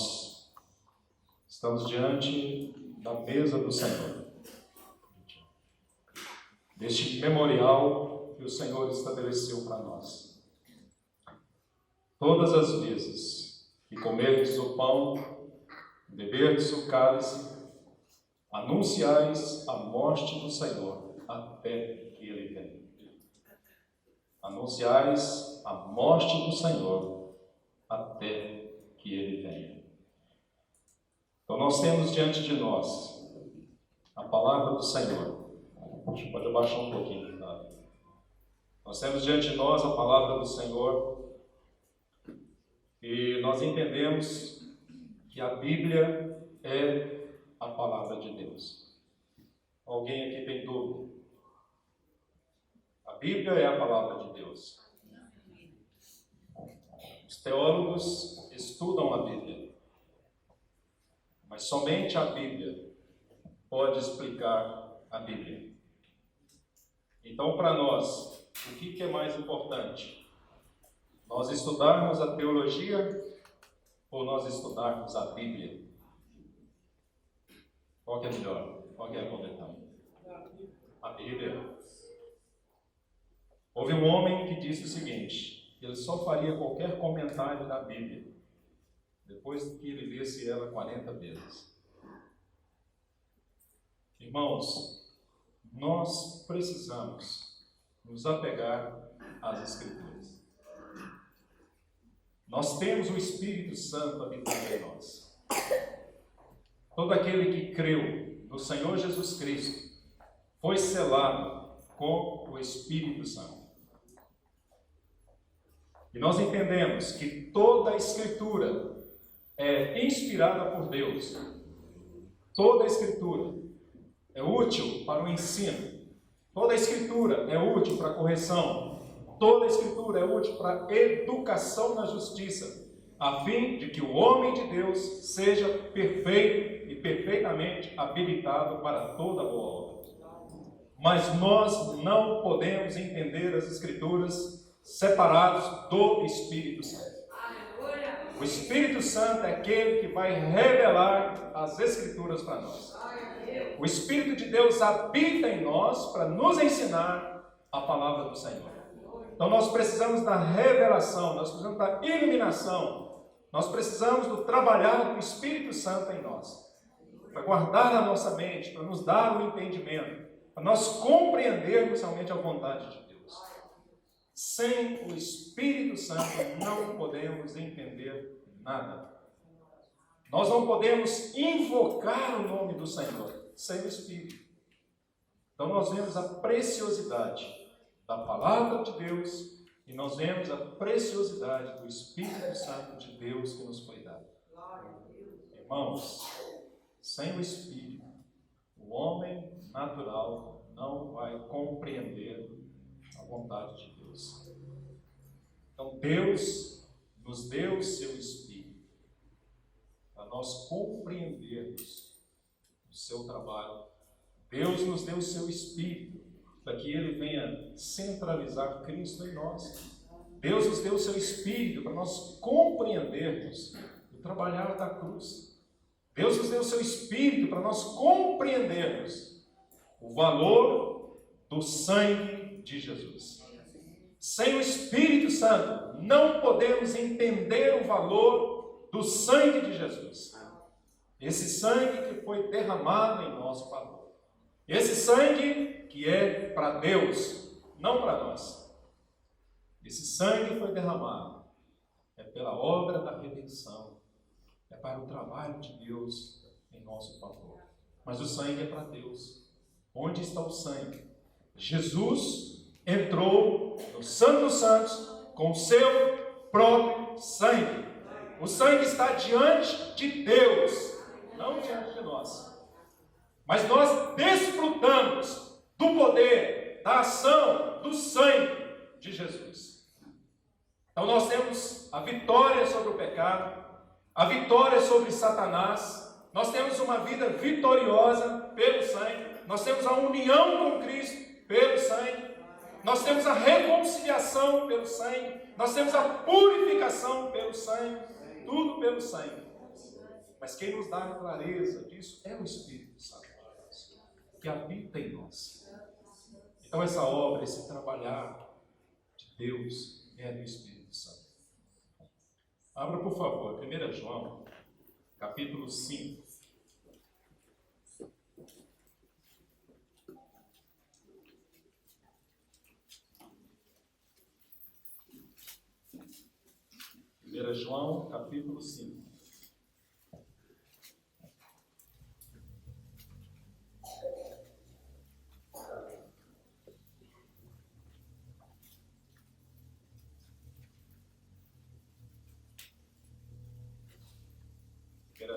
Irmãos, estamos diante da mesa do Senhor, deste memorial que o Senhor estabeleceu para nós. Todas as vezes que comerdes o pão, beberdes o cálice, anunciais a morte do Senhor até que Ele venha. Anunciais a morte do Senhor até que Ele venha. Então nós temos diante de nós a palavra do Senhor. A gente pode abaixar um pouquinho, tá? Nós temos diante de nós a palavra do Senhor e nós entendemos que a Bíblia é a palavra de Deus. Alguém aqui tem dúvida? A Bíblia é a palavra de Deus. Os teólogos estudam a Bíblia, mas somente a Bíblia pode explicar a Bíblia. Então, para nós, o que é mais importante? Nós estudarmos a teologia ou nós estudarmos a Bíblia? Qual que é melhor? Qual que é a comentário? A Bíblia. Houve um homem que disse o seguinte: ele só faria qualquer comentário da Bíblia depois que ele lesse ela 40 vezes. Irmãos, nós precisamos nos apegar às Escrituras. Nós temos o Espírito Santo habitando em nós. Todo aquele que creu no Senhor Jesus Cristo foi selado com o Espírito Santo. E nós entendemos que toda a Escritura é inspirada por Deus. Toda a Escritura é útil para o ensino. Toda a Escritura é útil para a correção. Toda a Escritura é útil para a educação na justiça, a fim de que o homem de Deus seja perfeito e perfeitamente habilitado para toda boa obra. Mas nós não podemos entender as Escrituras separados do Espírito Santo. O Espírito Santo é aquele que vai revelar as Escrituras para nós. O Espírito de Deus habita em nós para nos ensinar a palavra do Senhor. Então nós precisamos da revelação, nós precisamos da iluminação, nós precisamos do trabalhar do Espírito Santo em nós, para guardar na nossa mente, para nos dar o entendimento, para nós compreendermos realmente a vontade de Deus. Sem o Espírito Santo não podemos entender nada. Nós não podemos invocar o nome do Senhor sem o Espírito. Então nós vemos a preciosidade da palavra de Deus e nós vemos a preciosidade do Espírito Santo de Deus que nos foi dado. Irmãos, sem o Espírito, o homem natural não vai compreender a vontade de Deus. Então Deus nos deu o seu Espírito para nós compreendermos o seu trabalho. Deus nos deu o seu Espírito para que Ele venha centralizar Cristo em nós. Deus nos deu o seu Espírito para nós compreendermos o trabalhar da cruz. Deus nos deu o seu Espírito para nós compreendermos o valor do sangue de Jesus. Sem o Espírito Santo, não podemos entender o valor do sangue de Jesus. Esse sangue que foi derramado em nosso favor. Esse sangue que é para Deus, não para nós. Esse sangue foi derramado. É pela obra da redenção. É para o trabalho de Deus em nosso favor. Mas o sangue é para Deus. Onde está o sangue? Jesus entrou no Santo dos Santos com o seu próprio sangue. O sangue está diante de Deus, não diante de nós. Mas nós desfrutamos do poder, da ação, do sangue de Jesus. Então nós temos a vitória sobre o pecado, a vitória sobre Satanás. Nós temos uma vida vitoriosa pelo sangue. Nós temos a união com Cristo pelo sangue. Nós temos a reconciliação pelo sangue. Nós temos a purificação pelo sangue. Tudo pelo sangue. Mas quem nos dá a clareza disso é o Espírito Santo, que habita em nós. Então essa obra, esse trabalhar de Deus é do Espírito Santo. Abra, por favor, 1 João, capítulo 5. João, capítulo 5.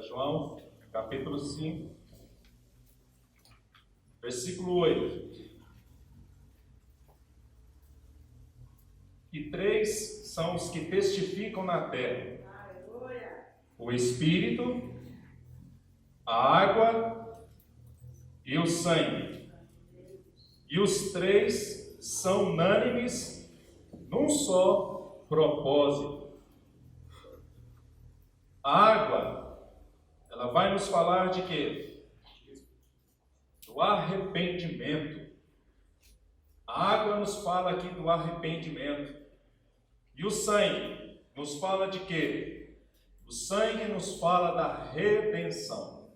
João, capítulo 5, versículo 8. E 3 são os que testificam na terra: o Espírito, a água e o sangue. E os 3 são unânimes num só propósito. A água, ela vai nos falar de quê? Do arrependimento. A água nos fala aqui do arrependimento. E o sangue nos fala de quê? O sangue nos fala da redenção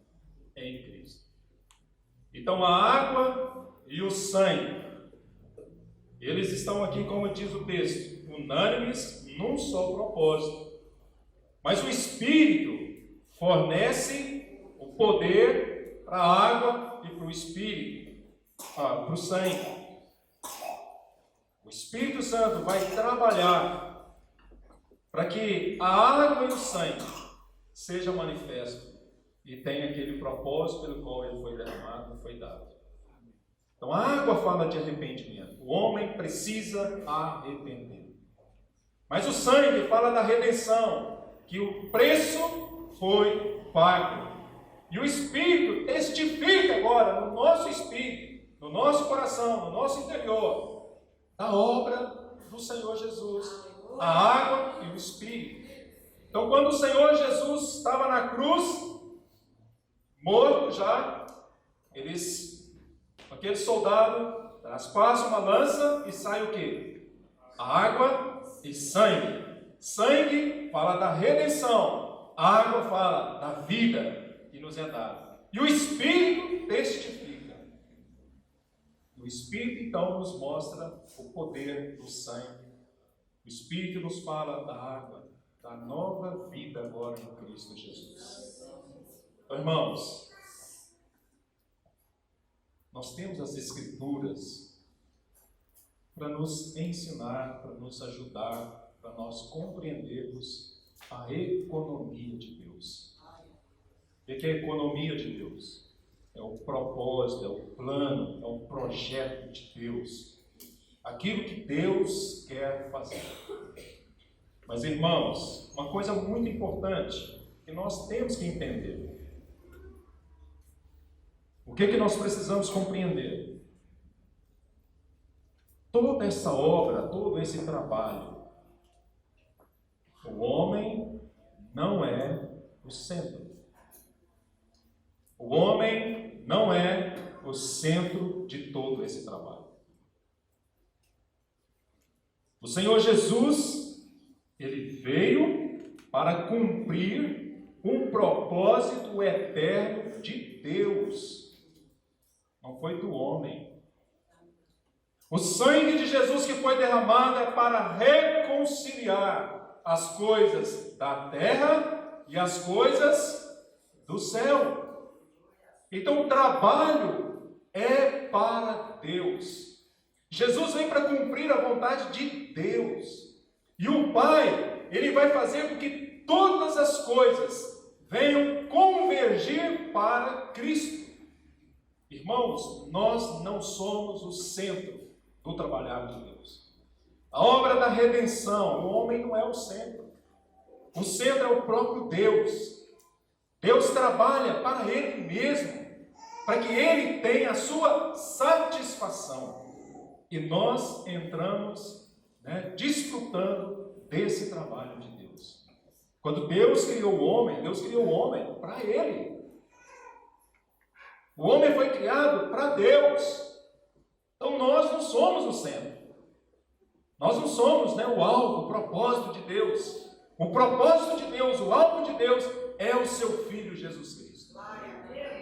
em Cristo. Então a água e o sangue, eles estão aqui, como diz o texto, unânimes num só propósito. Mas o Espírito fornece o poder para a água e para o Espírito, para o sangue. O Espírito Santo vai trabalhar para que a água e o sangue sejam manifestos e tenha aquele propósito pelo qual ele foi derramado e foi dado. Então a água fala de arrependimento. O homem precisa arrepender. Mas o sangue fala da redenção, que o preço foi pago. E o Espírito testifica agora no nosso espírito, no nosso coração, no nosso interior, da obra do Senhor Jesus, a água e o Espírito. Então, quando o Senhor Jesus estava na cruz, morto já, aquele soldado traspassa uma lança e sai o quê? Água e sangue. Sangue fala da redenção, água fala da vida que nos é dada. E o Espírito testifica. O Espírito, então, nos mostra o poder do sangue. O Espírito nos fala da água, da nova vida agora em Cristo Jesus. Então, irmãos, nós temos as Escrituras para nos ensinar, para nos ajudar, para nós compreendermos a economia de Deus. O que é a economia de Deus? É o propósito, é o plano, é o projeto de Deus. Aquilo que Deus quer fazer. Mas, irmãos, uma coisa muito importante que nós temos que entender. O que nós precisamos compreender? Toda essa obra, todo esse trabalho, o homem não é o centro. O homem não é o centro de todo esse trabalho. O Senhor Jesus, ele veio para cumprir um propósito eterno de Deus. Não foi do homem. O sangue de Jesus que foi derramado é para reconciliar as coisas da terra e as coisas do céu. Então o trabalho é para Deus. Jesus vem para cumprir a vontade de Deus. E o Pai, ele vai fazer com que todas as coisas venham convergir para Cristo. Irmãos, nós não somos o centro do trabalhar de Deus. A obra da redenção, o homem não é o centro. O centro é o próprio Deus. Deus trabalha para Ele mesmo, para que Ele tenha a sua satisfação. E nós entramos, desfrutando desse trabalho de Deus. Quando Deus criou o homem para Ele. O homem foi criado para Deus. Então nós não somos o centro. Nós não somos, o alvo, o propósito de Deus. O propósito de Deus, o alvo de Deus é o seu Filho Jesus Cristo.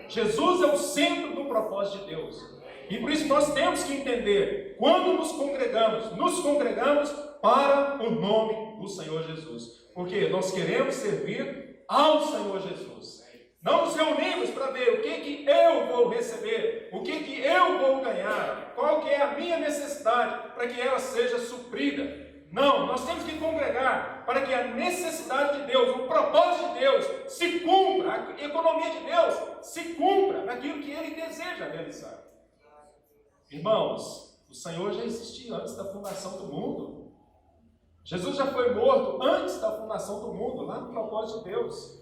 Jesus é o centro do propósito de Deus. E por isso nós temos que entender, quando nos congregamos para o nome do Senhor Jesus. Porque nós queremos servir ao Senhor Jesus. Não nos reunimos para ver o que eu vou receber, o que eu vou ganhar, qual que é a minha necessidade para que ela seja suprida. Não, nós temos que congregar para que a necessidade de Deus, o propósito de Deus se cumpra, a economia de Deus se cumpra naquilo que Ele deseja realizar. Irmãos, o Senhor já existia antes da fundação do mundo. Jesus já foi morto antes da fundação do mundo, lá no propósito de Deus.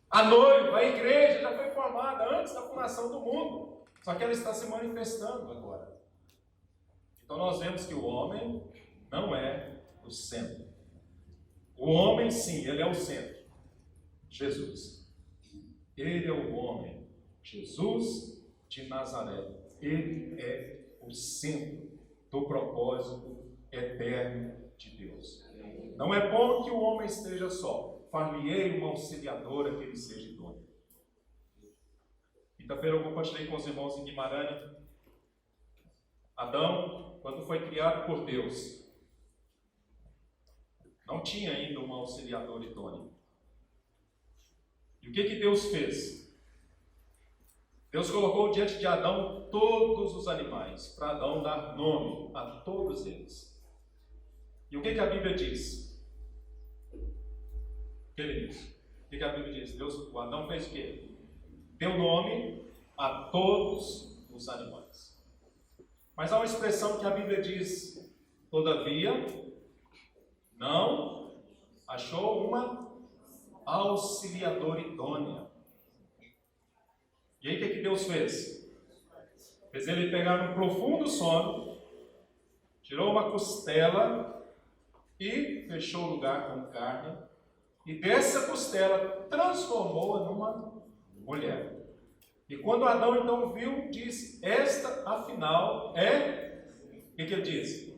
A noiva, a igreja já foi formada antes da fundação do mundo. Só que ela está se manifestando agora. Então nós vemos que o homem não é o centro. O homem, sim, ele é o centro. Jesus. Ele é o homem. Jesus de Nazaré. Ele é o centro do propósito eterno de Deus. Não é bom que o homem esteja só. Far-lhe-ei uma auxiliadora que ele seja idôneo. Quinta-feira eu compartilhei com os irmãos em Guimarães. Adão, quando foi criado por Deus, não tinha ainda uma auxiliadora idônea. E o que Deus fez? Deus colocou diante de Adão todos os animais, para Adão dar nome a todos eles. E o que a Bíblia diz? O que a Bíblia diz? O Adão fez o quê? Deu nome a todos os animais. Mas há uma expressão que a Bíblia diz: todavia, não achou uma auxiliadora idônea. E aí o que Deus fez? Fez ele pegar um profundo sono, tirou uma costela e fechou o lugar com carne, e dessa costela transformou-a numa mulher. E quando Adão então viu, disse: esta afinal é, o que ele disse?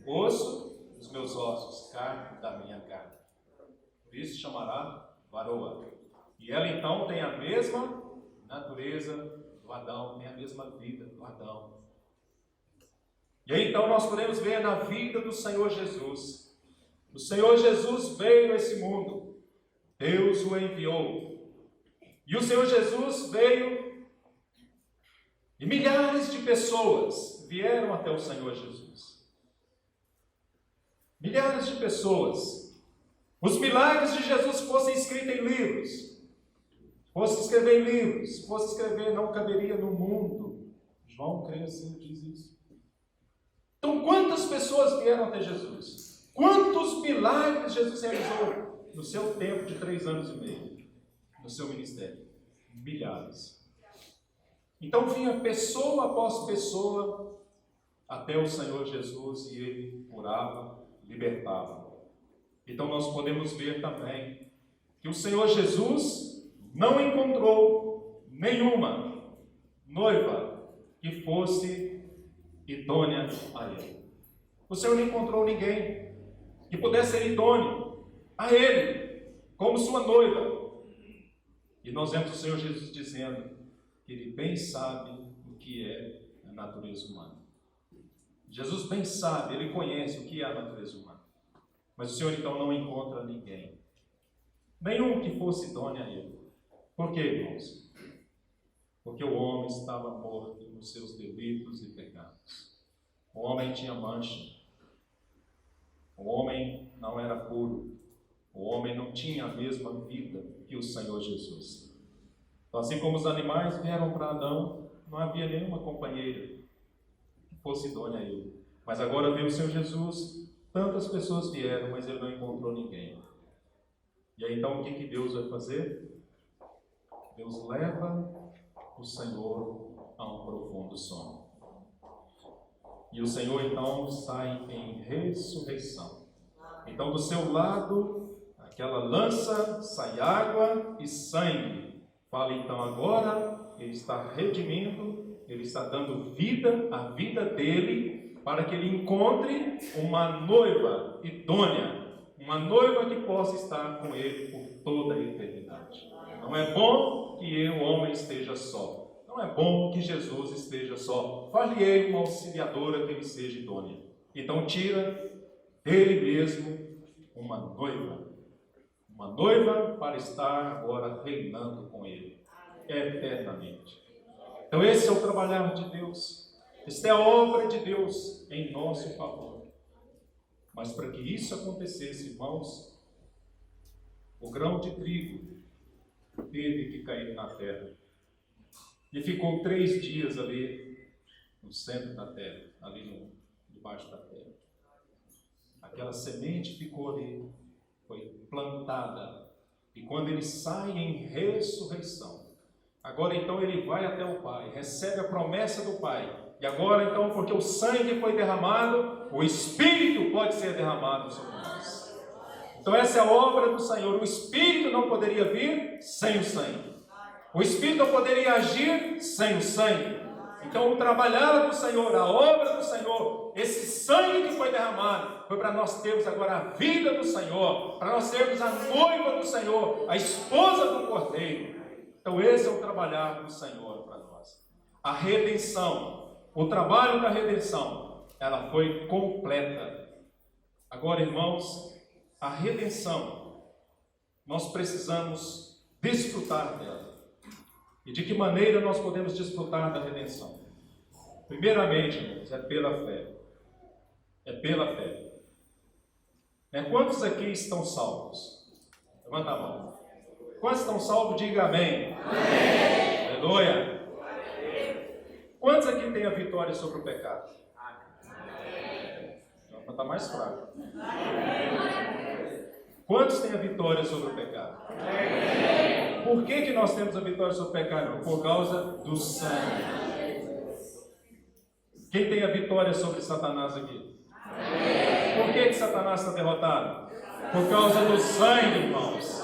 Osso dos meus ossos, carne da minha carne. Por isso chamará varoa. E ela então tem a mesma natureza do Adão, tem a mesma vida do Adão. E aí então nós podemos ver na vida do Senhor Jesus. O Senhor Jesus veio a esse mundo. Deus o enviou. E o Senhor Jesus veio e milhares de pessoas vieram até o Senhor Jesus. Milhares de pessoas. Os milagres de Jesus fossem escritos em livros. Fosse escrever em livros, fosse escrever, não caberia no mundo. João 13 diz isso. Então, quantas pessoas vieram até Jesus? Quantos milagres Jesus realizou no seu tempo de 3 anos e meio, no seu ministério? Milhares. Então, vinha pessoa após pessoa até o Senhor Jesus e Ele curava, libertava. Então, nós podemos ver também que o Senhor Jesus não encontrou nenhuma noiva que fosse idônea a Ele. O Senhor não encontrou ninguém que pudesse ser idôneo a Ele, como sua noiva. E nós vemos o Senhor Jesus dizendo que Ele bem sabe o que é a natureza humana. Jesus bem sabe, Ele conhece o que é a natureza humana. Mas o Senhor então não encontra ninguém, nenhum que fosse idôneo a Ele. Por quê, irmãos? Porque o homem estava morto nos seus delitos e pecados. O homem tinha mancha. O homem não era puro. O homem não tinha a mesma vida que o Senhor Jesus. Então, assim como os animais vieram para Adão, não havia nenhuma companheira que fosse idônea a ele. Mas agora veio o Senhor Jesus, tantas pessoas vieram, mas ele não encontrou ninguém. E aí então o que Deus vai fazer? Deus leva o Senhor a um profundo sono. E o Senhor então sai em ressurreição. Então do seu lado, Daquela lança sai água e sangue. Fala então agora, ele está redimindo, ele está dando vida à vida dele, para que ele encontre uma noiva idônea, uma noiva que possa estar com ele por toda a eternidade. Não é bom que o homem esteja só. Não é bom que Jesus esteja só. Fale-ei uma auxiliadora que ele seja idônea. Então tira dele mesmo uma noiva. Uma noiva para estar agora reinando com ele eternamente. Então esse é o trabalhar de Deus. Esta é a obra de Deus em nosso favor. Mas para que isso acontecesse, irmãos, o grão de trigo teve que cair na terra. E ficou 3 dias ali no centro da terra, ali debaixo da terra. Aquela semente ficou ali, foi plantada. E quando ele sai em ressurreição, agora então ele vai até o Pai, recebe a promessa do Pai. E agora então, porque o sangue foi derramado, o Espírito pode ser derramado sobre nós. Então essa é a obra do Senhor. O Espírito não poderia vir sem o sangue. O Espírito não poderia agir sem o sangue. Então o trabalhar do Senhor, a obra do Senhor, esse sangue que foi derramado, foi para nós termos agora a vida do Senhor, para nós termos a noiva do Senhor, a esposa do Cordeiro. Então esse é o trabalhar do Senhor para nós. A redenção, o trabalho da redenção, ela foi completa. Agora, irmãos, a redenção, nós precisamos desfrutar dela. E de que maneira nós podemos desfrutar da redenção? Primeiramente, irmãos, é pela fé. É pela fé. Quantos aqui estão salvos? Levanta a mão. Quantos estão salvos? Diga amém. Amém. Aleluia. Quantos aqui têm a vitória sobre o pecado? Não, está mais fraco. Quantos têm a vitória sobre o pecado? Por que nós temos a vitória sobre o pecado? Por causa do sangue. Quem tem a vitória sobre Satanás aqui? Por que Satanás está derrotado? Por causa do sangue, irmãos.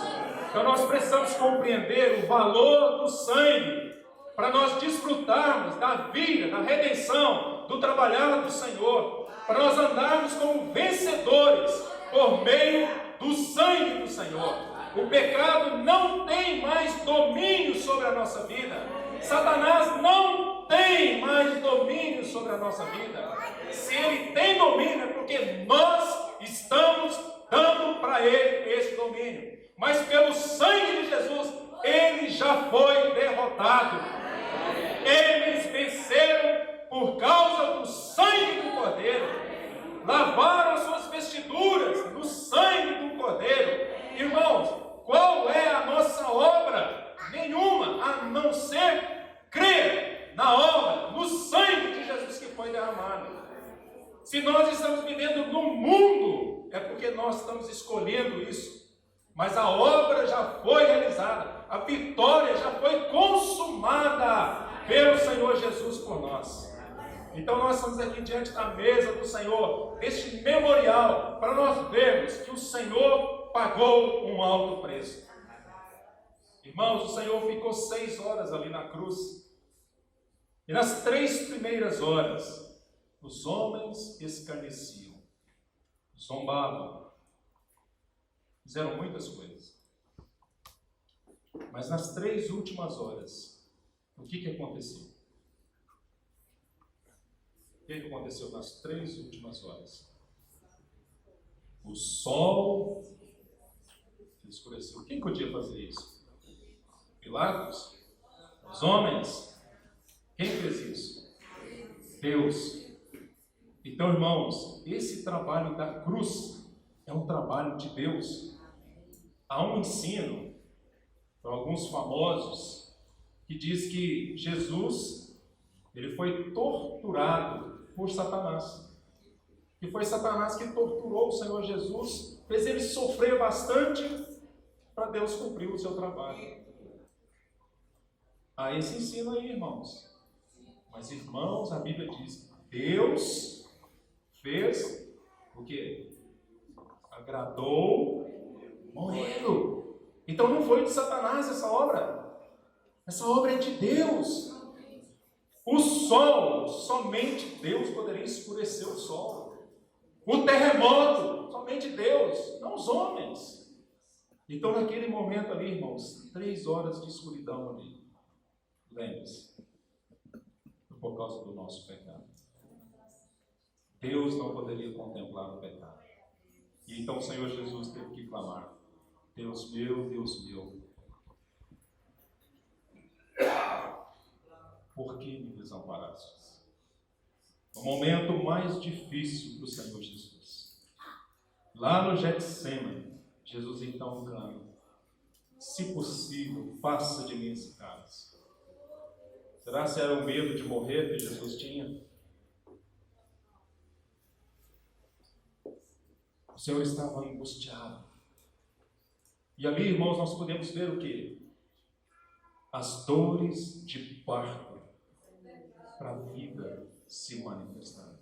Então nós precisamos compreender o valor do sangue, para nós desfrutarmos da vida, da redenção, do trabalhar do Senhor, para nós andarmos como vencedores por meio do sangue do Senhor. O pecado não tem mais domínio sobre a nossa vida. Satanás não tem mais domínio sobre a nossa vida. Se ele tem domínio, é porque nós estamos dando para ele esse domínio. Mas pelo sangue de Jesus, ele já foi derrotado. Eles venceram por causa do sangue do Cordeiro. Lavaram as suas vestiduras no sangue do Cordeiro. Irmãos, qual é a nossa obra? Nenhuma, a não ser crer na obra, no sangue de Jesus que foi derramado. Se nós estamos vivendo no mundo, é porque nós estamos escolhendo isso. Mas a obra já foi realizada, a vitória já foi consumada pelo Senhor Jesus por nós. Então nós estamos aqui diante da mesa do Senhor, este memorial, para nós vermos que o Senhor pagou um alto preço. Irmãos, o Senhor ficou 6 horas ali na cruz. E nas 3 primeiras horas, os homens escarneciam, zombavam, fizeram muitas coisas. Mas nas 3 últimas horas, o que aconteceu? O que aconteceu nas 3 últimas horas? O sol escureceu. Quem podia fazer isso? Pilatos? Os homens? Quem fez isso? Deus. Então, irmãos, esse trabalho da cruz é um trabalho de Deus. Há um ensino para alguns famosos que diz que Jesus, ele foi torturado por Satanás. E foi Satanás que torturou o Senhor Jesus, fez ele sofrer bastante para Deus cumprir o seu trabalho. Há esse ensino aí, irmãos. Mas, irmãos, a Bíblia diz que Deus fez o quê? Agradou Morreram. Então não foi de Satanás essa obra. Essa obra é de Deus. O sol, somente Deus poderia escurecer o sol. O terremoto, somente Deus, não os homens. Então naquele momento ali, irmãos, 3 horas de escuridão ali. Lembre-se, por causa do nosso pecado. Deus não poderia contemplar o pecado. E então o Senhor Jesus teve que clamar: Deus meu, por que me desamparastes? No momento mais difícil do Senhor Jesus, lá no Getsêmani, Jesus então clama: se possível, passa de mim esse cálice. Será que era o medo de morrer que Jesus tinha? O Senhor estava angustiado. E ali, irmãos, nós podemos ver o quê? As dores de parto para a vida se manifestarem.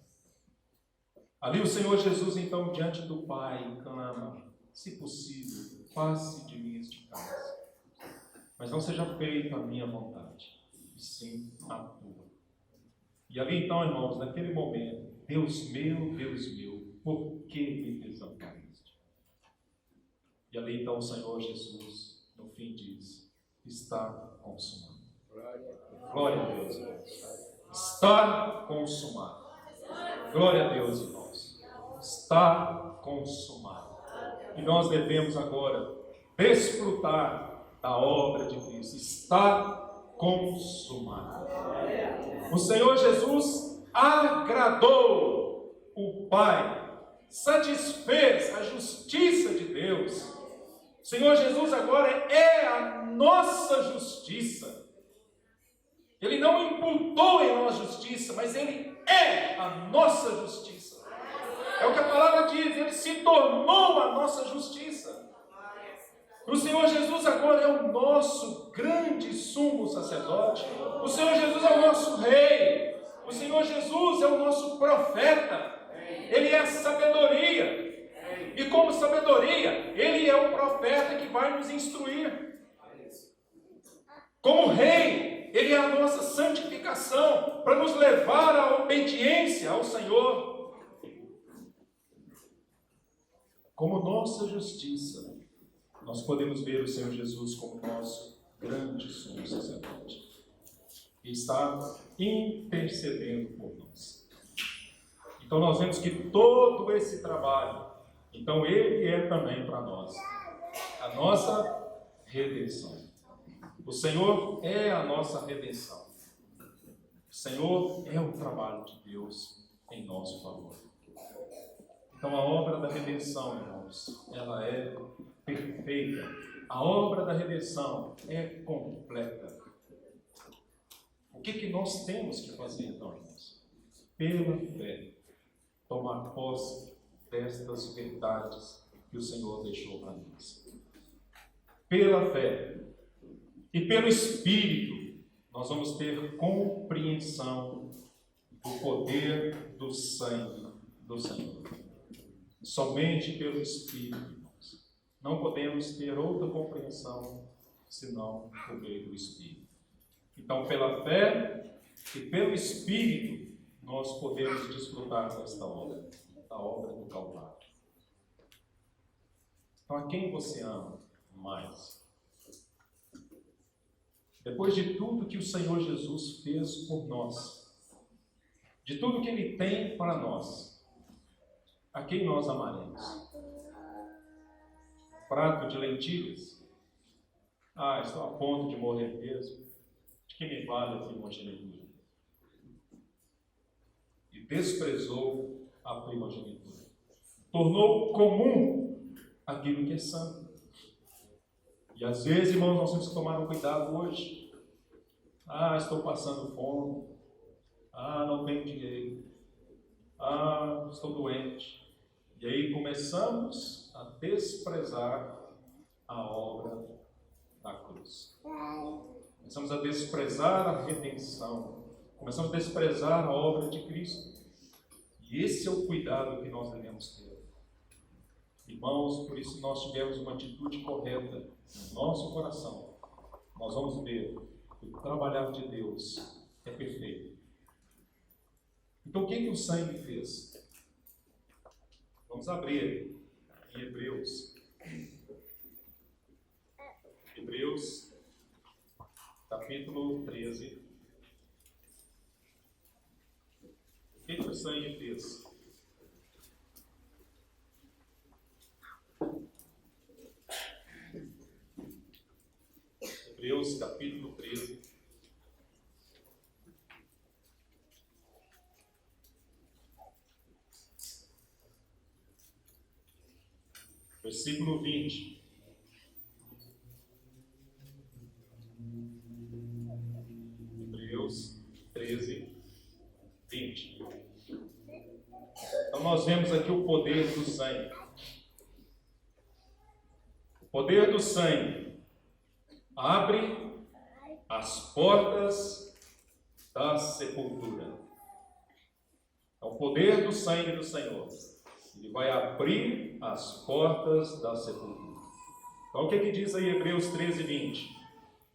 Ali o Senhor Jesus, então, diante do Pai, clama: se possível, passe de mim este cálice, mas não seja feita a minha vontade, e sim a tua. E ali, então, irmãos, naquele momento, Deus meu, por que me desamparaste? E ali, então, o Senhor Jesus, no fim, diz: está consumado. Glória a Deus, irmãos. Está consumado. Glória a Deus, irmãos. Está consumado. E nós devemos agora desfrutar da obra de Cristo. Está consumado. O Senhor Jesus agradou o Pai, satisfez a justiça de Deus. O Senhor Jesus agora é a nossa justiça. Ele não imputou em nós justiça, mas Ele é a nossa justiça. É o que a palavra diz: Ele se tornou a nossa justiça. O Senhor Jesus agora é o nosso grande sumo sacerdote. O Senhor Jesus é o nosso rei. O Senhor Jesus é o nosso profeta. Ele é a sabedoria. E como sabedoria, Ele é o profeta que vai nos instruir. Como rei, Ele é a nossa santificação, para nos levar à obediência ao Senhor. Como nossa justiça, nós podemos ver o Senhor Jesus como nosso grande sumo sacerdote, que está intercedendo por nós. Então nós vemos que todo esse trabalho, então Ele é também para nós a nossa redenção. O Senhor é a nossa redenção. O Senhor é o trabalho de Deus em nosso favor. Então a obra da redenção, irmãos, ela é perfeita. A obra da redenção é completa. O que nós temos que fazer então, irmãos? Pela fé, tomar posse destas verdades que o Senhor deixou para nós. Pela fé e pelo Espírito, nós vamos ter compreensão do poder do sangue do Senhor. Somente pelo Espírito, irmãos. Não podemos ter outra compreensão senão por meio do Espírito. Então, pela fé e pelo Espírito, nós podemos desfrutar desta obra, da obra do Calvário. Então, a quem você ama mais? Depois de tudo que o Senhor Jesus fez por nós, de tudo que Ele tem para nós, a quem nós amaremos? Prato de lentilhas? Estou a ponto de morrer mesmo. De que me vale a primogenitura? E desprezou a primogenitura. Tornou comum aquilo que é santo. E às vezes, irmãos, nós temos que tomar um cuidado hoje. Estou passando fome. Não tenho dinheiro. Estou doente. E aí começamos a desprezar a obra da cruz. Começamos a desprezar a redenção. Começamos a desprezar a obra de Cristo. E esse é o cuidado que nós devemos ter. Irmãos, por isso nós tivemos uma atitude correta no nosso coração. Nós vamos ver que o trabalhar de Deus é perfeito. Então, o que o sangue fez? Vamos abrir em Hebreus. Hebreus, capítulo 13. O que o sangue fez? Hebreus, capítulo 13. Versículo 20. Hebreus 13, 20. Então nós vemos aqui o poder do sangue. O poder do sangue abre as portas da sepultura. É o poder do sangue do Senhor. Ele vai abrir as portas da sepultura. Então o que diz aí Hebreus 13, 20?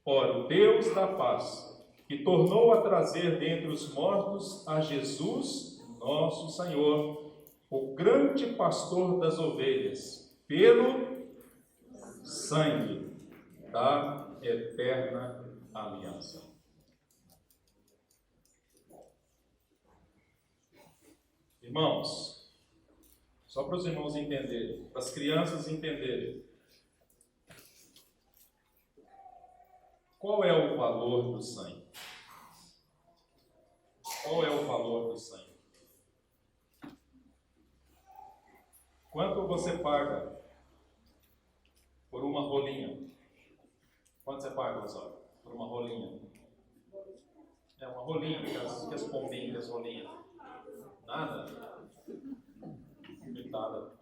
Ora, o Deus da paz, que tornou a trazer dentre os mortos a Jesus, nosso Senhor, o grande pastor das ovelhas, pelo sangue da eterna aliança. Irmãos, só para os irmãos entenderem, para as crianças entenderem, qual é o valor do sangue? Qual é o valor do sangue? Quanto você paga por uma rolinha? Quanto você paga, pessoal? Por uma rolinha? É uma rolinha, que as pombinhas, as rolinhas. Nada? Limitada.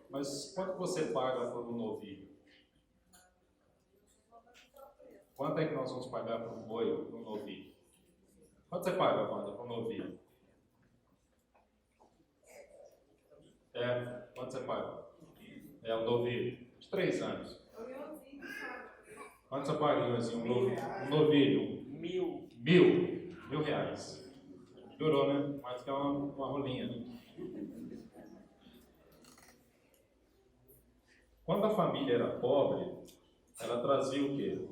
Mas quanto você paga por um novilho? Quanto é que nós vamos pagar por um boi, por um novilho? Quanto você paga, Wanda, por um novilho? Quanto você paga? Um novilho. De 3 anos. Quanto você paga, Leozinho? Um novilho? 1.000. R$1.000. Melhorou, né? Mais que uma rolinha, né? Quando a família era pobre, ela trazia o quê?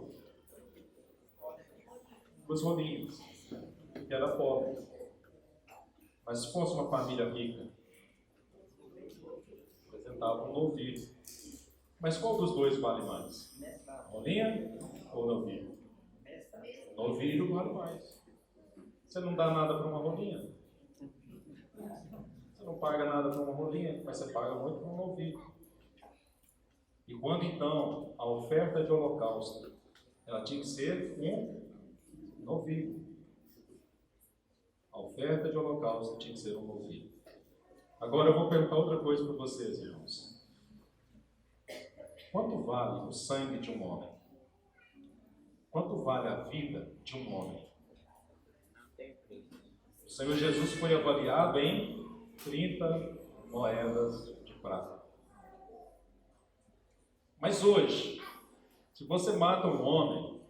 Os rolinhos, que era pobre. Mas se fosse uma família rica, apresentava um novilho. Mas qual dos dois vale mais? Rolinha ou novilho? Novilho vale mais. Você não dá nada para uma rolinha. Você não paga nada para uma rolinha, mas você paga muito para um novilho. E quando então a oferta de holocausto, ela tinha que ser um novilho. A oferta de holocausto tinha que ser um novilho. Agora eu vou perguntar outra coisa para vocês, irmãos. Quanto vale o sangue de um homem? Quanto vale a vida de um homem? O Senhor Jesus foi avaliado em 30 moedas de prata. Mas hoje, se você mata um homem,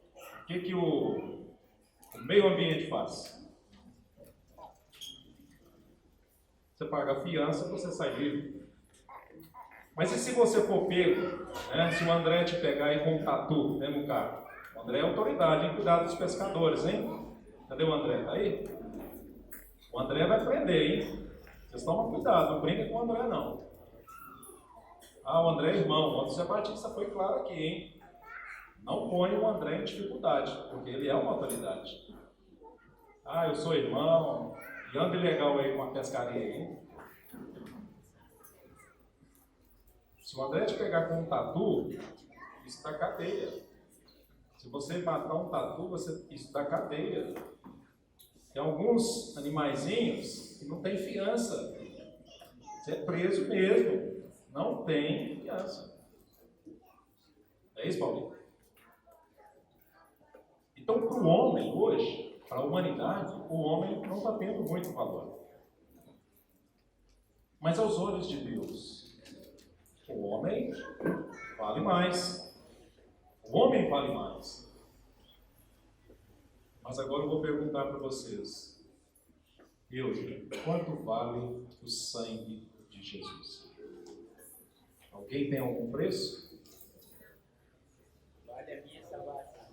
o que o meio ambiente faz? Você paga a fiança, você sai livre. Mas e se você for pego, né? Se o André te pegar aí com um tatu dentro do carro? O André é autoridade em cuidar dos pescadores, hein? Cadê o André? Tá aí? O André vai prender, hein? Vocês tomam cuidado, não brinca com o André, não. O André é irmão. O José Batista foi claro aqui, hein? Não põe o André em dificuldade, porque ele é uma autoridade. Eu sou irmão, e anda ilegal aí com a pescaria, hein? Se o André te pegar com um tatu, isso dá cadeia. Se você matar um tatu, isso dá cadeia. Tem alguns animaizinhos que não tem fiança. Você é preso mesmo. Não tem fiança. É isso, Paulinho? Então, para o homem hoje, para a humanidade, o homem não está tendo muito valor. Mas aos olhos de Deus, o homem vale mais. O homem vale mais. Mas agora eu vou perguntar para vocês. Quanto vale o sangue de Jesus? Alguém tem algum preço? Vale a minha salvação.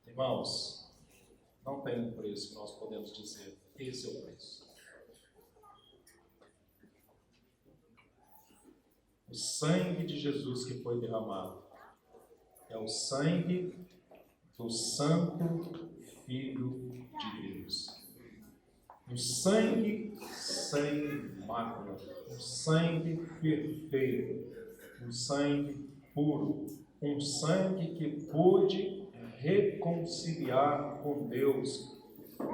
Irmãos, não tem um preço que nós podemos dizer, esse é o preço. O sangue de Jesus que foi derramado é o sangue do Santo Filho de Deus. Um sangue sem mácula, um sangue perfeito, um sangue puro, um sangue que pôde reconciliar com Deus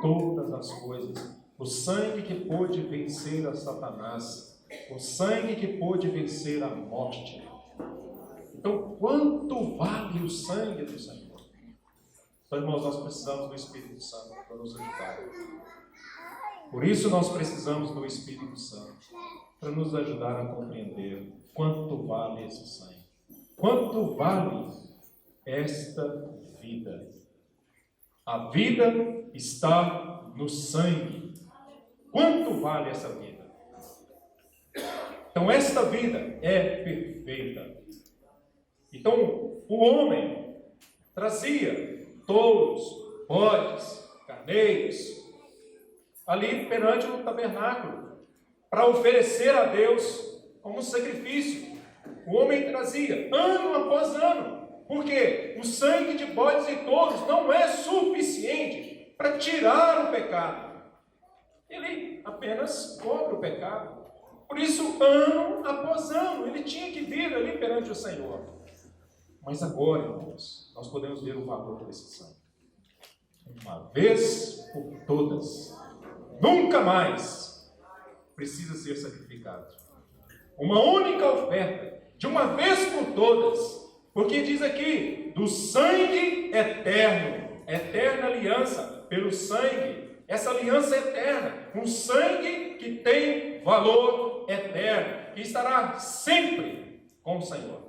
todas as coisas. O sangue que pôde vencer a Satanás, o sangue que pôde vencer a morte. Então, quanto vale o sangue do Senhor? Então, irmãos, nós precisamos do Espírito Santo para nos ajudar. Por isso, nós precisamos do Espírito Santo para nos ajudar a compreender quanto vale esse sangue. Quanto vale esta vida? A vida está no sangue. Quanto vale essa vida? Então, esta vida é perfeita. Então, o homem trazia touros, bodes, carneiros, ali perante o tabernáculo, para oferecer a Deus como sacrifício. O homem trazia, ano após ano. Por quê? O sangue de bodes e touros não é suficiente para tirar o pecado. Ele apenas cobre o pecado. Por isso, ano após ano, ele tinha que vir ali perante o Senhor. Mas agora, irmãos, nós podemos ver o valor desse sangue. Uma vez por todas, nunca mais precisa ser sacrificado. Uma única oferta, de uma vez por todas, porque diz aqui, do sangue eterno, eterna aliança, pelo sangue, essa aliança eterna, um sangue que tem valor eterno, que estará sempre com o Senhor.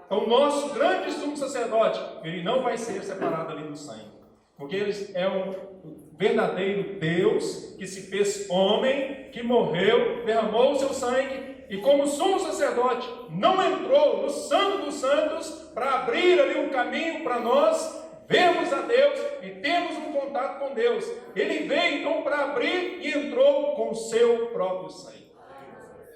Então, o nosso grande sumo sacerdote, ele não vai ser separado ali do sangue, porque ele é um verdadeiro Deus que se fez homem, que morreu, derramou o seu sangue, e como sumo sacerdote, não entrou no Santo dos Santos para abrir ali um caminho para nós vermos a Deus e temos um contato com Deus. Ele veio então para abrir e entrou com o seu próprio sangue.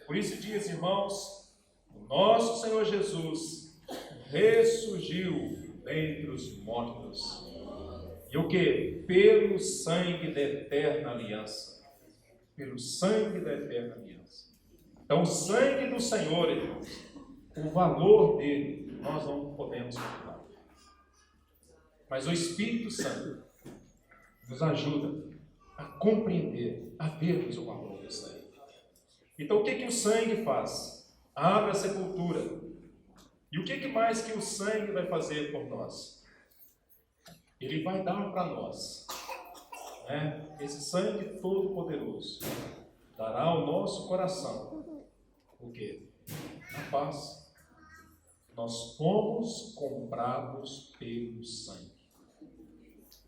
Por isso diz, irmãos, o nosso Senhor Jesus ressurgiu dentre os mortos. E o que? Pelo sangue da eterna aliança. Pelo sangue da eterna aliança. Então, o sangue do Senhor, irmãos, o valor dele, nós não podemos calcular. Mas o Espírito Santo nos ajuda a compreender, a vermos o valor do sangue. Então, o que o sangue faz? Abre a sepultura. E o que mais que o sangue vai fazer por nós? Ele vai dar para nós, né? Esse sangue todo-poderoso dará ao nosso coração o quê? A paz. Nós fomos comprados pelo sangue.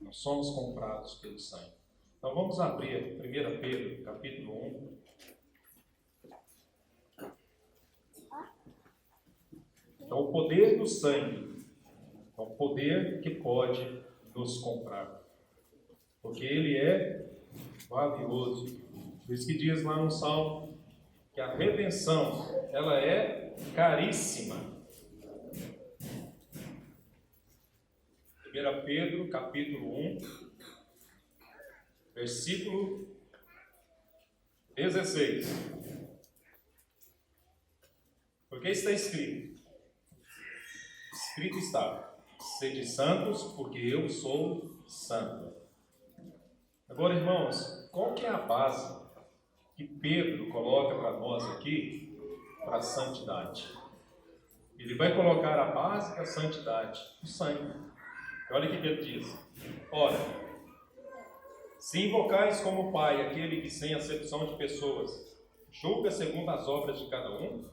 Nós somos comprados pelo sangue. Então vamos abrir 1 Pedro, capítulo 1. Então o poder do sangue é um poder que pode nos comprar. Porque ele é valioso. Por isso que diz lá no Salmo que a redenção, ela é caríssima. 1 Pedro, capítulo 1, versículo 16. Porque está escrito. Escrito está: sede santos, porque eu sou santo. Agora, irmãos, qual que é a base que Pedro coloca para nós aqui, para a santidade? Ele vai colocar a base da santidade, o sangue. Olha o que ele diz. Ora, Se invocais como Pai aquele que, sem acepção de pessoas, julga segundo as obras de cada um,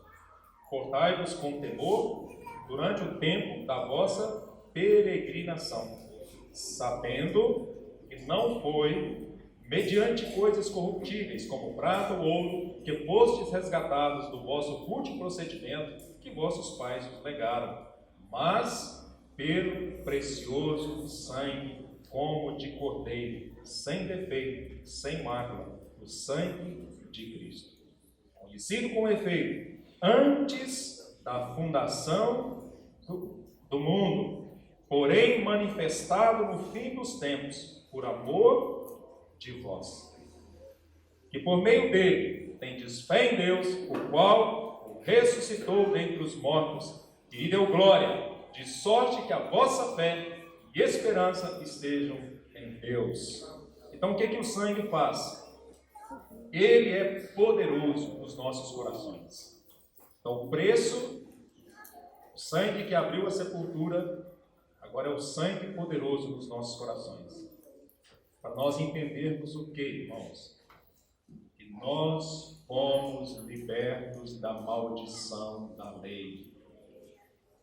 portai-vos com temor durante o tempo da vossa peregrinação, sabendo que não foi mediante coisas corruptíveis, como prata ou ouro, que fostes resgatados do vosso fútil procedimento que vossos pais vos legaram, mas pelo precioso sangue, como de cordeiro, sem defeito, sem mácula, o sangue de Cristo, conhecido com efeito antes da fundação do mundo, porém manifestado no fim dos tempos, por amor de vós, que por meio dele tendes fé em Deus, o qual o ressuscitou dentre os mortos e lhe deu glória, de sorte que a vossa fé e esperança estejam em Deus. Então o que o sangue faz? Ele é poderoso nos nossos corações. Então o preço, o sangue que abriu a sepultura, agora é o sangue poderoso nos nossos corações. Para nós entendermos o que, irmãos? Que nós fomos libertos da maldição da lei.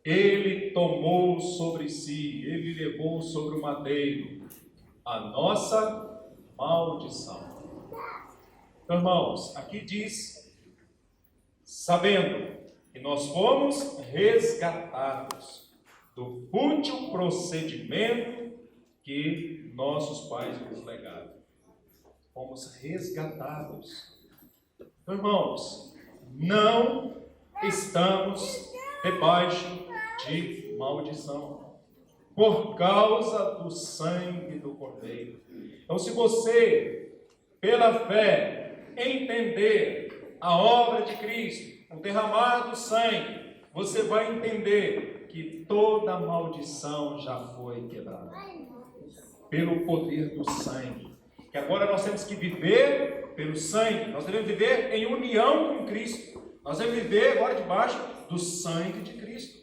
Ele tomou sobre si, ele levou sobre o madeiro a nossa maldição. Então, irmãos, aqui diz, sabendo que nós fomos resgatados do fútil procedimento que nossos pais nos legaram. Fomos resgatados. Então, irmãos, não estamos debaixo de maldição, por causa do sangue do Cordeiro. Então, se você, pela fé, entender a obra de Cristo, o derramar do sangue, você vai entender que toda maldição já foi quebrada, pelo poder do sangue. Que agora nós temos que viver pelo sangue, nós devemos viver em união com Cristo, nós devemos viver agora debaixo do sangue de Cristo.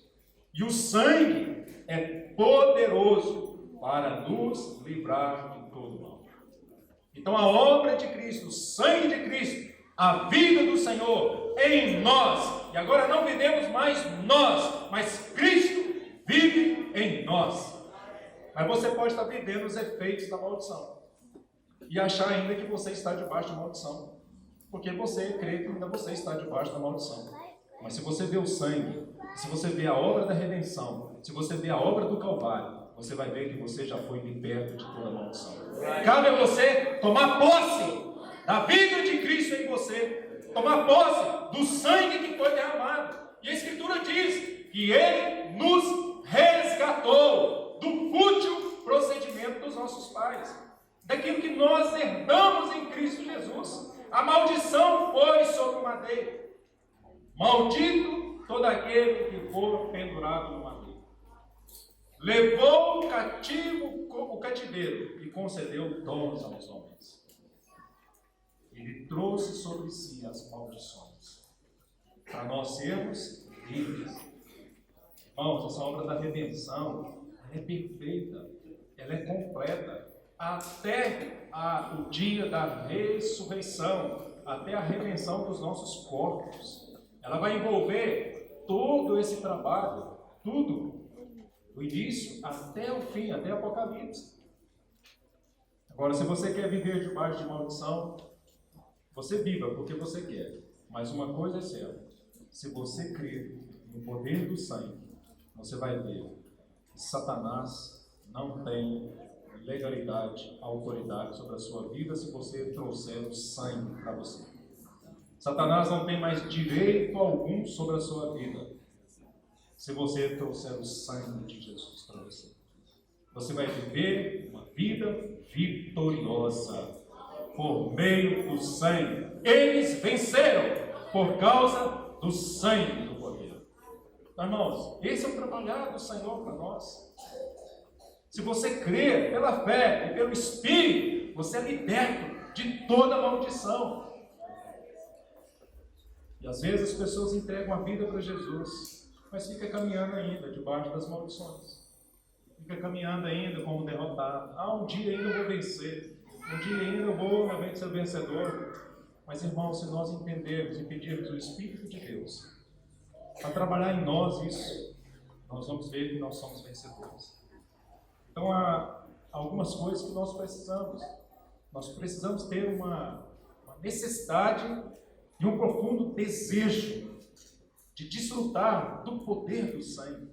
E o sangue é poderoso para nos livrar de todo mal. Então a obra de Cristo, o sangue de Cristo, a vida do Senhor em nós, e agora não vivemos mais nós, mas Cristo vive em nós. Mas você pode estar vivendo os efeitos da maldição e achar ainda que você está debaixo da maldição, porque você crê que ainda você está debaixo da maldição. Mas se você vê o sangue, se você vê a obra da redenção, se você vê a obra do Calvário, você vai ver que você já foi liberto de toda maldição. Cabe a você tomar posse da vida de Cristo em você, tomar posse do sangue que foi derramado. E a Escritura diz que Ele nos resgatou do fútil procedimento dos nossos pais, daquilo que nós herdamos em Cristo Jesus. A maldição foi sobre o madeiro. Maldito todo aquele que for pendurado no madeiro. Levou o cativo o cativeiro e concedeu dons aos homens. Ele trouxe sobre si as maldições, para nós sermos livres. Irmãos, essa obra da redenção é perfeita, ela é completa, até o dia da ressurreição, até a redenção dos nossos corpos. Ela vai envolver todo esse trabalho, tudo, do início até o fim, até Apocalipse. Agora, se você quer viver debaixo de maldição, você viva porque você quer. Mas uma coisa é certa: se você crer no poder do sangue, você vai ver que Satanás não tem legalidade, autoridade sobre a sua vida se você trouxer o sangue para você. Satanás não tem mais direito algum sobre a sua vida se você trouxer o sangue de Jesus para você. Você vai viver uma vida vitoriosa por meio do sangue. Eles venceram por causa do sangue do Cordeiro. Então, irmãos, esse é o trabalhar do Senhor para nós. Se você crer pela fé e pelo Espírito, você é liberto de toda maldição. E às vezes as pessoas entregam a vida para Jesus, mas fica caminhando ainda debaixo das maldições. Fica caminhando ainda como derrotado. Um dia ainda eu vou vencer. Um dia ainda eu vou realmente ser vencedor. Mas, irmãos, se nós entendermos e pedirmos o Espírito de Deus para trabalhar em nós isso, nós vamos ver que nós somos vencedores. Então, há algumas coisas que nós precisamos. Nós precisamos ter uma necessidade e um profundo desejo de desfrutar do poder do sangue.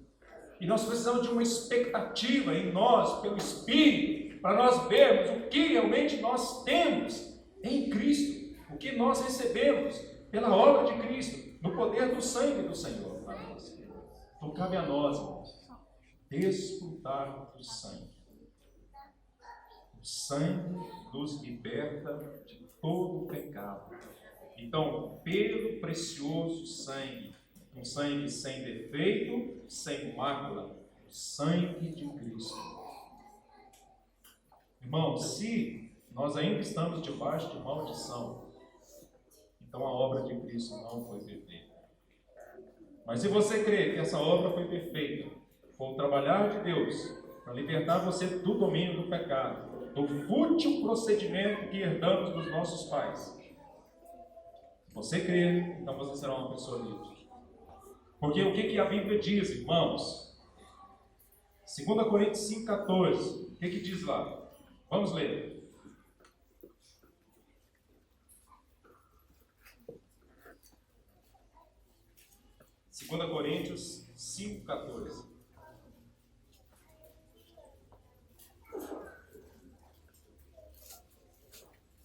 E nós precisamos de uma expectativa em nós, pelo Espírito, para nós vermos o que realmente nós temos em Cristo. O que nós recebemos pela obra de Cristo, no poder do sangue do Senhor para nós. Então cabe a nós, irmãos, desfrutar do sangue. O sangue nos liberta de todo o pecado. Então, pelo precioso sangue, um sangue sem defeito, sem mácula, o sangue de Cristo. Irmãos, se nós ainda estamos debaixo de maldição, então a obra de Cristo não foi perfeita. Mas se você crê que essa obra foi perfeita, com o trabalhar de Deus, para libertar você do domínio do pecado, do fútil procedimento que herdamos dos nossos pais, se você crê, então você será uma pessoa livre. Porque o que a Bíblia diz, irmãos? 2 Coríntios 5,14. O que diz lá? Vamos ler. 2 Coríntios 5,14.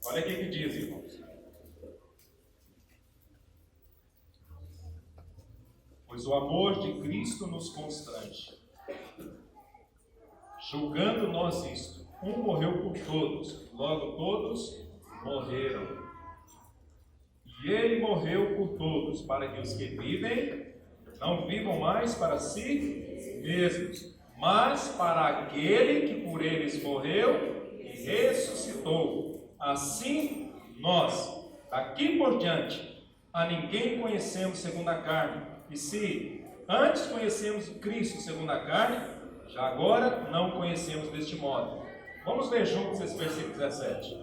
Olha o que diz, irmãos. Pois o amor de Cristo nos constrange, julgando nós isto: um morreu por todos, logo todos morreram. E ele morreu por todos, para que os que vivem não vivam mais para si mesmos, mas para aquele que por eles morreu e ressuscitou. Assim, nós, daqui por diante, a ninguém conhecemos segundo a carne. E se antes conhecemos Cristo segundo a carne, já agora não conhecemos deste modo. Vamos ler juntos esse versículo 17.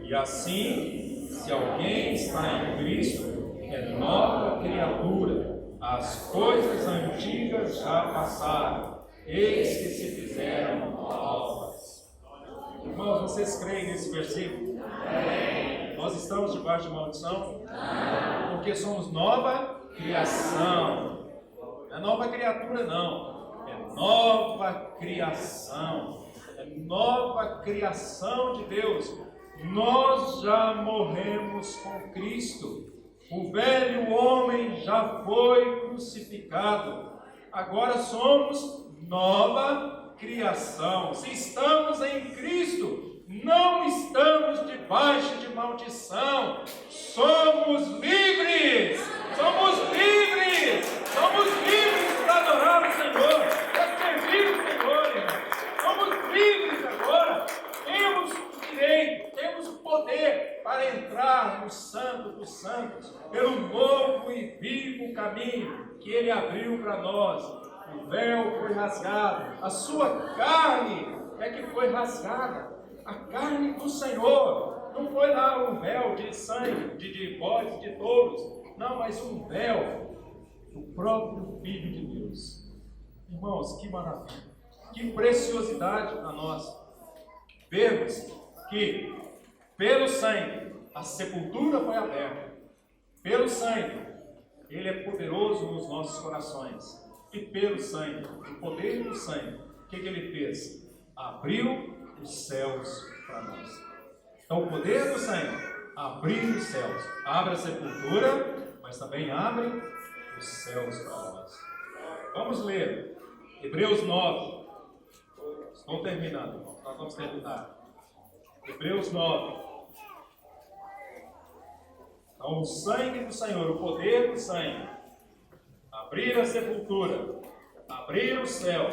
E assim, se alguém está em Cristo, é nova criatura. As coisas antigas já passaram, eis que se fizeram novas. Irmãos, vocês creem nesse versículo? Amém. Nós estamos debaixo de maldição? Não. Porque somos nova criação. Não é nova criatura, não. É nova criação. É nova criação de Deus. Nós já morremos com Cristo. O velho homem já foi crucificado. Agora somos nova criação. Se estamos em Cristo, não estamos debaixo de maldição. Somos livres. Somos livres. Somos livres para adorar o Senhor, para servir o Senhor, irmão. Somos livres agora. Temos direito, temos o poder para entrar no Santo dos Santos, pelo novo e vivo caminho que Ele abriu para nós. O véu foi rasgado, a sua carne é que foi rasgada, a carne do Senhor. Não foi lá um véu de sangue, de bodes, de touros, não, mas um véu do próprio Filho de Deus. Irmãos, que maravilha, que preciosidade para nós vermos que pelo sangue a sepultura foi aberta, pelo sangue Ele é poderoso nos nossos corações, e pelo sangue, o poder do sangue, o que Ele fez? Abriu os céus para nós. Então o poder do sangue abriu os céus, abre a sepultura, mas também abre os céus para nós. Vamos ler Hebreus 9. Estou terminando, irmão. Nós vamos terminar. Hebreus 9. Então, o sangue do Senhor, o poder do sangue, abrir a sepultura, abrir o céu,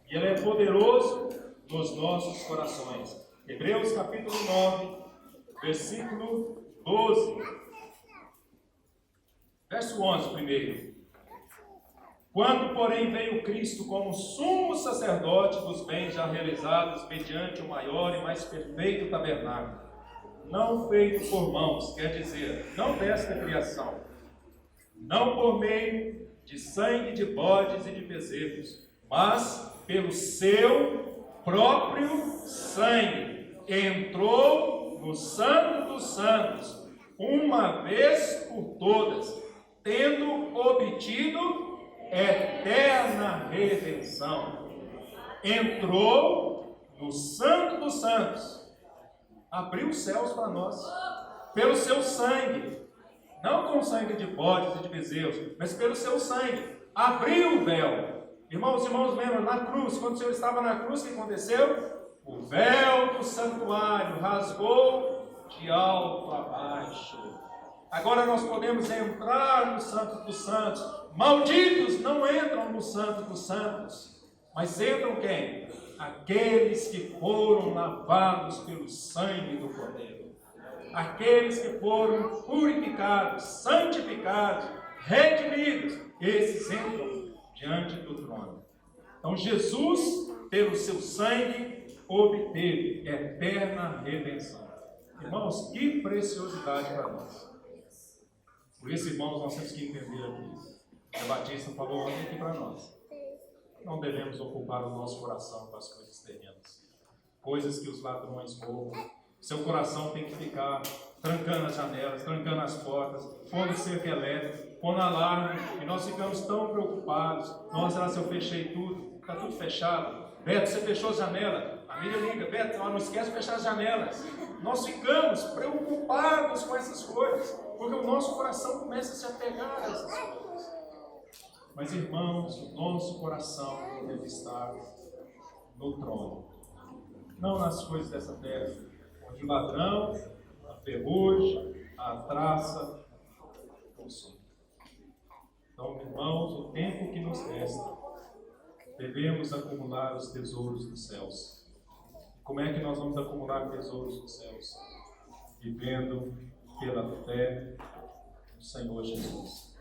e Ele é poderoso nos nossos corações. Hebreus capítulo 9, versículo 12. Verso 11 primeiro. Quando, porém, veio Cristo como sumo sacerdote dos bens já realizados mediante o maior e mais perfeito tabernáculo, não feito por mãos, quer dizer, não desta criação, não por meio de sangue de bodes e de bezerros, mas pelo seu próprio sangue, entrou no Santo dos Santos, uma vez por todas, tendo obtido eterna redenção. Entrou no Santo dos Santos, abriu os céus para nós, pelo seu sangue, não com sangue de bodes e de bezerros, mas pelo seu sangue, abriu o véu. Irmãos, lembram, na cruz, quando o Senhor estava na cruz, o que aconteceu? O véu do santuário rasgou de alto a baixo. Agora nós podemos entrar no Santo dos Santos. Malditos não entram no Santo dos Santos, mas entram quem? Aqueles que foram lavados pelo sangue do Cordeiro. Aqueles que foram purificados, santificados, redimidos, esses entram diante do trono. Então Jesus, pelo seu sangue, obteve eterna redenção. Irmãos, que preciosidade para nós. Por isso, irmãos, nós temos que entender aqui. O Batista falou ontem aqui para nós. Não devemos ocupar o nosso coração com as coisas terrenas. Coisas que os ladrões roubam. Seu coração tem que ficar trancando as janelas, trancando as portas, pondo cerca elétrica, pondo alarme, e nós ficamos tão preocupados. Nossa, se eu fechei tudo, está tudo fechado. Beto, você fechou a janela? A Miriam liga, Beto, não esquece de fechar as janelas. Nós ficamos preocupados com essas coisas, porque o nosso coração começa a se apegar a essas coisas. Mas, irmãos, o nosso coração deve estar no trono, não nas coisas dessa terra, onde o ladrão, a ferrugem, a traça consome. Então, irmãos, o tempo que nos resta, devemos acumular os tesouros dos céus. Como é que nós vamos acumular tesouros dos céus? Vivendo pela fé no Senhor Jesus.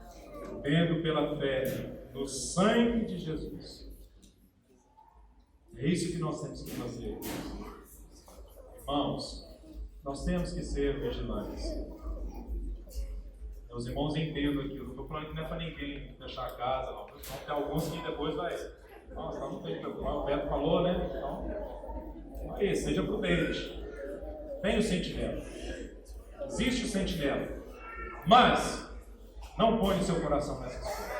Vivendo pela fé no sangue de Jesus. É isso que nós temos que fazer. Irmãos, nós temos que ser vigilantes. Meus irmãos entendam aqui, eu não estou falando que não é para ninguém fechar a casa, não. Então, tem alguns que depois vai. Nossa, não tem que preocupar, o Beto falou, né? Então é isso, seja prudente. Tem o sentinela. Existe o sentinela. Mas, não põe o seu coração nessas coisas.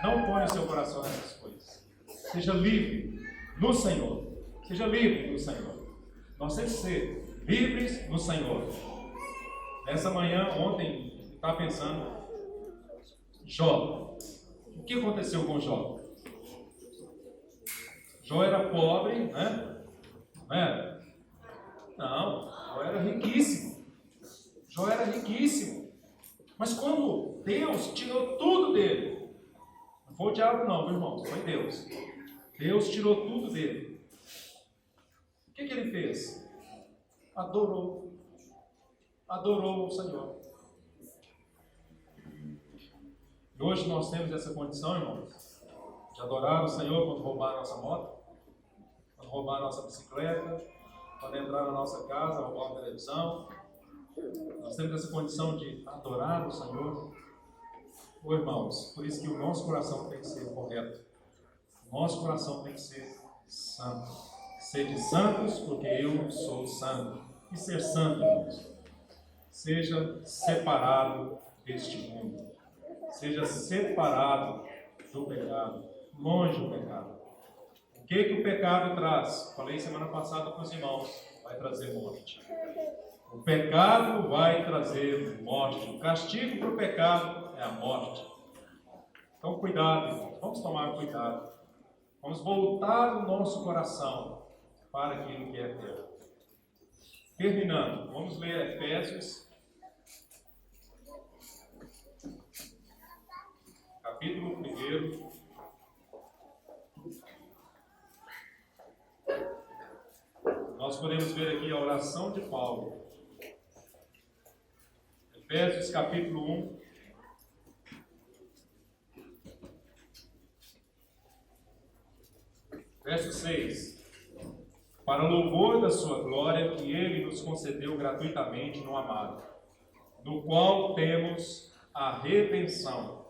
Não põe o seu coração nessas coisas. Seja livre no Senhor. Seja livre no Senhor. Nós temos que ser livres no Senhor. Nessa manhã, ontem, eu estava pensando, Jó. O que aconteceu com Jó? Jó era pobre, né? Não era? Não, Jó era riquíssimo. Jó era riquíssimo. Mas quando Deus tirou tudo dele, não foi o diabo não, meu irmão, foi Deus. Deus tirou tudo dele. O que ele fez? Adorou. Adorou o Senhor. E hoje nós temos essa condição, irmãos, de adorar o Senhor quando roubar a nossa moto, quando roubar a nossa bicicleta, quando entrar na nossa casa, roubar uma televisão. Nós temos essa condição de adorar o Senhor. Ô irmãos, por isso que o nosso coração tem que ser correto. O nosso coração tem que ser santo. Sede santos, porque eu sou santo. E ser santo, irmãos, seja separado deste mundo. Seja separado do pecado, longe do pecado. O que o pecado traz? Falei semana passada com os irmãos, vai trazer morte. O pecado vai trazer morte. O castigo para o pecado é a morte. Então, cuidado, irmãos. Vamos tomar cuidado. Vamos voltar o nosso coração para aquilo que é eterno. Terminando, vamos ler Efésios, capítulo 1. Nós podemos ver aqui a oração de Paulo. Efésios capítulo 1. Verso 6. Para o louvor da sua glória, que ele nos concedeu gratuitamente no amado, no qual temos a redenção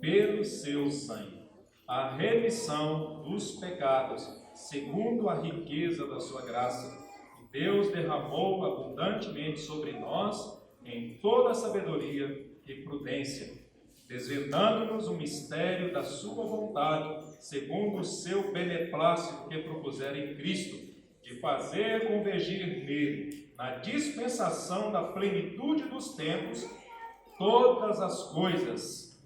pelo seu sangue, a remissão dos pecados, segundo a riqueza da sua graça, que Deus derramou abundantemente sobre nós em toda sabedoria e prudência, desvendando-nos o mistério da sua vontade, segundo o seu beneplácito que propusera em Cristo, de fazer convergir nele, na dispensação da plenitude dos tempos, todas as coisas,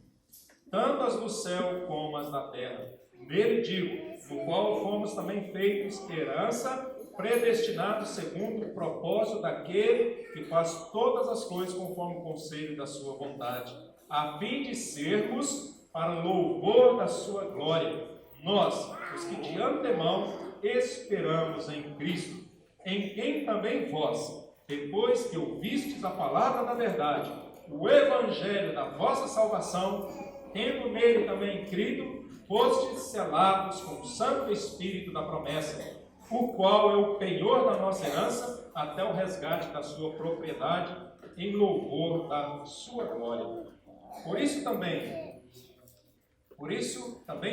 tanto as do céu como as da terra. Nele digo, no qual fomos também feitos herança, predestinados segundo o propósito daquele que faz todas as coisas conforme o conselho da sua vontade, a fim de sermos para o louvor da sua glória, nós, os que de antemão esperamos em Cristo, em quem também vós, depois que ouvistes a palavra da verdade, o evangelho da vossa salvação, tendo nele também crido, fostes selados com o Santo Espírito da promessa, o qual é o penhor da nossa herança, até o resgate da sua propriedade, em louvor da sua glória. Por isso também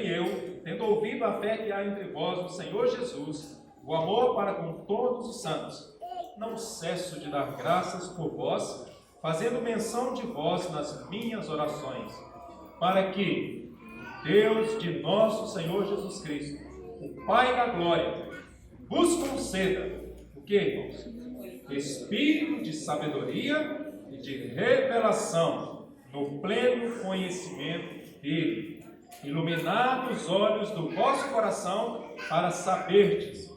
eu, tendo ouvido a fé que há entre vós no Senhor Jesus, o amor para com todos os santos, não cesso de dar graças por vós, fazendo menção de vós nas minhas orações, para que Deus de nosso Senhor Jesus Cristo, o Pai da glória, vos conceda o que, irmãos? Espírito de sabedoria e de revelação no pleno conhecimento dele, iluminado os olhos do vosso coração para saberdes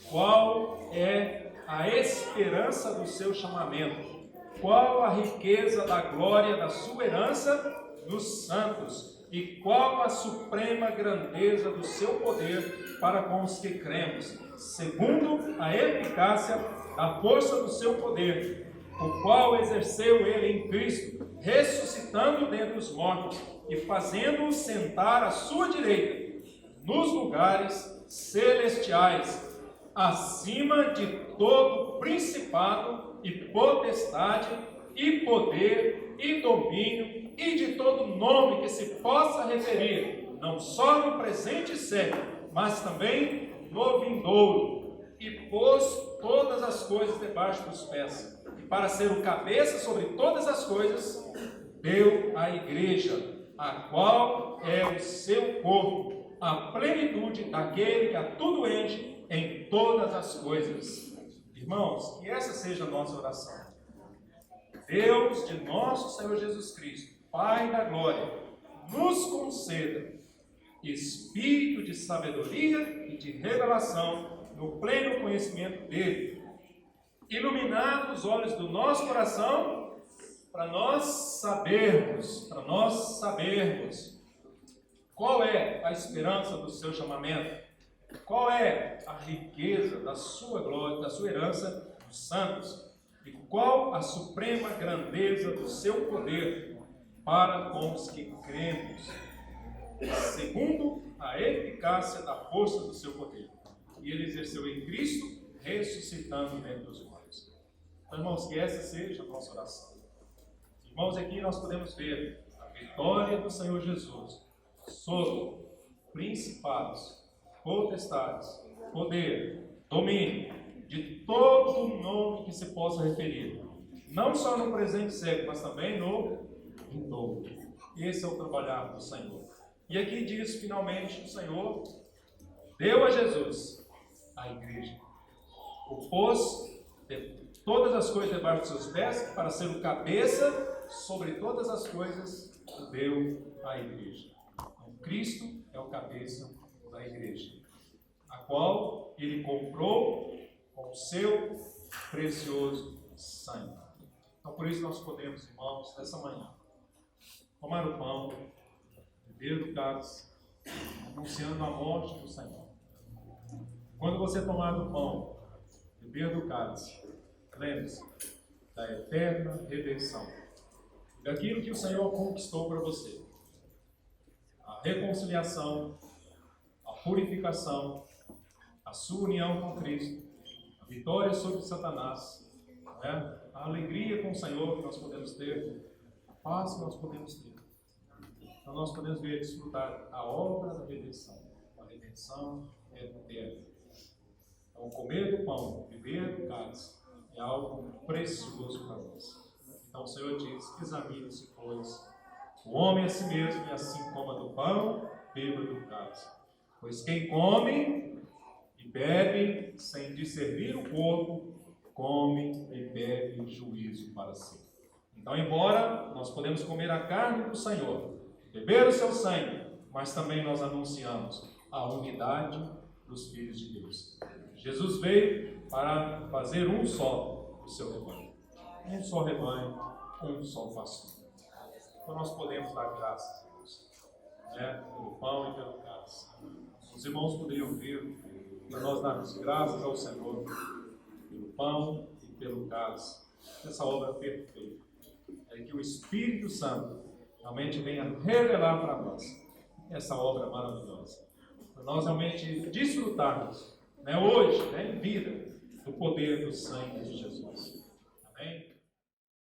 qual é a esperança do seu chamamento, qual a riqueza da glória da sua herança nos santos e qual a suprema grandeza do seu poder para com os que cremos, segundo a eficácia da força do seu poder, o qual exerceu ele em Cristo, ressuscitando dentre os mortos e fazendo-o sentar à sua direita, nos lugares celestiais, acima de todo principado e potestade e poder e domínio e de todo nome que se possa referir, não só no presente século, mas também no vindouro, e pôs todas as coisas debaixo dos pés, e para ser o cabeça sobre todas as coisas, deu à igreja, a qual é o seu corpo, a plenitude daquele que a tudo enche em todas as coisas. Irmãos, que essa seja a nossa oração. Deus de nosso Senhor Jesus Cristo, Pai da glória, nos conceda espírito de sabedoria e de revelação no pleno conhecimento dele, iluminado os olhos do nosso coração, para nós sabermos qual é a esperança do seu chamamento, qual é a riqueza da sua glória, da sua herança dos santos, e qual a suprema grandeza do seu poder para com os que cremos, segundo a eficácia da força do seu poder. E ele exerceu em Cristo, ressuscitando dentre os mortos. Então, irmãos, que essa seja a nossa oração. Irmãos, aqui nós podemos ver a vitória do Senhor Jesus sobre principados, potestades, poder, domínio, de todo nome que se possa referir, não só no presente século, mas também no vindouro. Esse é o trabalhar do Senhor. E aqui diz finalmente o Senhor deu a Jesus a igreja, o pôs todas as coisas debaixo dos seus pés para ser o cabeça sobre todas as coisas, deu à igreja. Então, Cristo é o cabeça da igreja, a qual ele comprou com o seu precioso sangue. Então, por isso nós podemos, irmãos, nessa manhã, tomar o pão, beber do cálice, anunciando a morte do Senhor. Quando você tomar do pão, beber do cálice, lembre-se da eterna redenção, daquilo que o Senhor conquistou para você. A reconciliação, a purificação, a sua união com Cristo, a vitória sobre Satanás, né? A alegria com o Senhor que nós podemos ter, a paz que nós podemos ter. Então nós podemos ver e desfrutar a obra da redenção, a redenção eterna. Então comer do pão, beber do cálice é algo precioso para nós. Então o Senhor diz: examine-se, pois, o homem a si mesmo, e assim coma do pão, beba do cálice. Pois quem come e bebe sem discernir o corpo, come e bebe juízo para si. Então, embora nós podemos comer a carne do Senhor, beber o seu sangue, mas também nós anunciamos a unidade dos filhos de Deus. Jesus veio para fazer um só o seu rebanho. Um só rebanho, um só pastor. Então nós podemos dar graças a Deus, né, pelo pão e pelo cálice. Os irmãos poderiam vir para nós darmos graças ao Senhor pelo pão e pelo cálice. Essa obra perfeita é que o Espírito Santo realmente venha revelar para nós essa obra maravilhosa, para nós realmente desfrutarmos, né, hoje, né, em vida, do poder do sangue de Jesus.